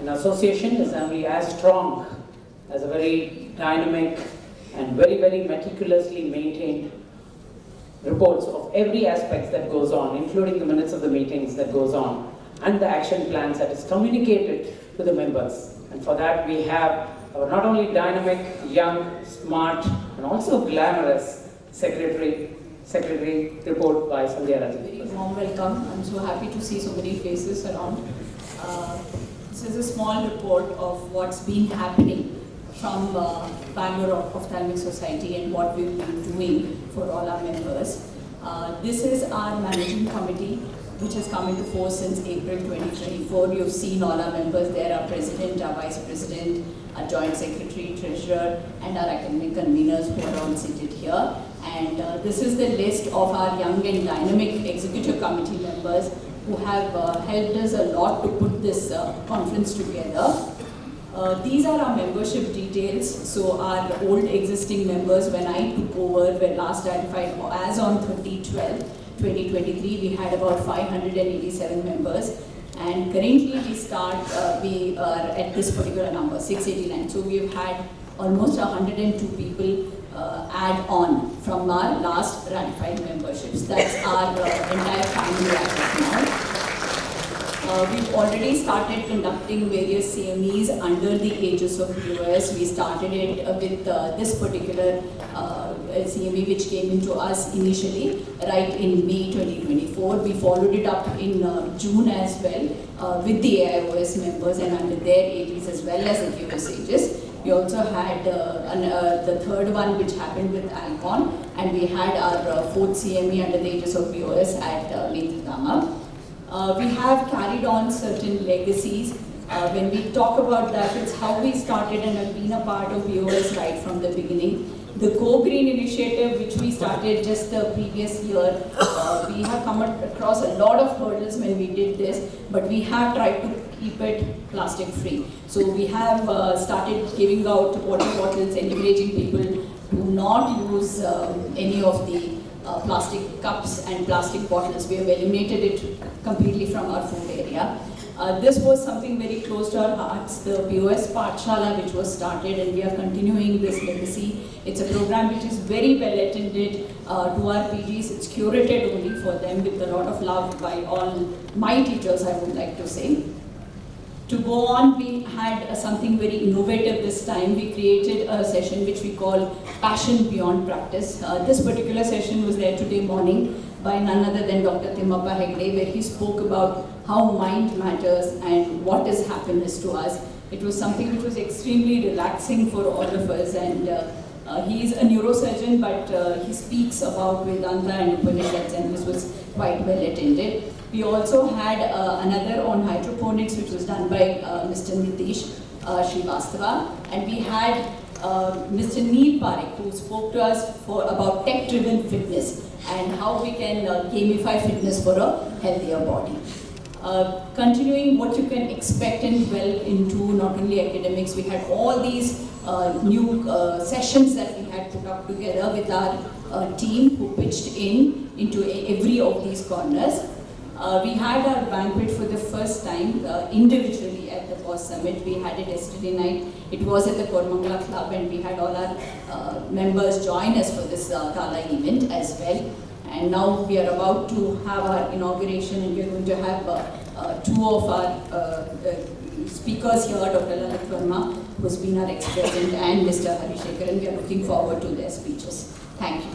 An association is only as strong as a very dynamic and very, very meticulously maintained reports of every aspect that goes on, including the minutes of the meetings that goes on, and the action plans that is communicated to the members. And for that we have our not only dynamic, young, smart, and also glamorous secretary report by Sandhya Rajan. Very warm welcome. I'm so happy to see so many faces around. This is a small report of what's been happening from Bangalore Ophthalmic Society and what we've been doing for all our members. This is our managing committee, which has come into force since April 2024. You've seen all our members there, our president, our vice president, our joint secretary, treasurer, and our academic conveners who are all seated here. And this is the list of our young and dynamic executive committee members who have helped us a lot to put this conference together. These are our membership details. So our old existing members, when I took over, were last ratified as on 30/12/2023. We had about 587 members. And currently we are at this particular number, 689. So we've had almost 102 people add on from our last ratified memberships. That's our entire family as of now. We've already started conducting various CMEs under the aegis of BOS. We started it with this particular CME, which came into us initially right in May 2024. We followed it up in June as well with the AIOS members and under their aegis as well as the BOS aegis. We also had the third one, which happened with Alcon, and we had our fourth CME under the aegis of BOS at Methdama. We have carried on certain legacies. When we talk about that, it's how we started and have been a part of BOS right from the beginning. The Go Green initiative, which we started just the previous year, we have come across a lot of hurdles when we did this, but we have tried to keep it plastic free. So we have started giving out water bottles, encouraging people to not use any of the plastic cups and plastic bottles. We have eliminated it completely from our food area. This was something very close to our hearts, the BOS Pathshala, which was started, and we are continuing this legacy. It's a program which is very well attended to our PGs. It's curated only for them with a lot of love by all my teachers, I would like to say. To go on, we had something very innovative this time. We created a session which we call Passion Beyond Practice. This particular session was there today morning by none other than Dr. Timmappa Hegde, where he spoke about how mind matters and what is happiness to us. It was something which was extremely relaxing for all of us, and he is a neurosurgeon, but he speaks about Vedanta and Upanishads, and this was quite well attended. We also had another on hydroponics, which was done by Mr. Nitish Srivastava, and we had Mr. Neil Parekh, who spoke to us about tech-driven fitness and how we can gamify fitness for a healthier body. Continuing what you can expect and delve into, not only academics, we had all these new sessions that we had put up together with our team who pitched into every of these corners. We had our banquet for the first time individually at the POS Summit. We had it yesterday night. It was at the Kormangala Club, and we had all our members join us for this gala event as well. And now we are about to have our inauguration, and we are going to have two of our speakers here, Dr. Lalit Verma, who has been our ex-president, and Mr. Harishekar, and we are looking forward to their speeches. Thank you.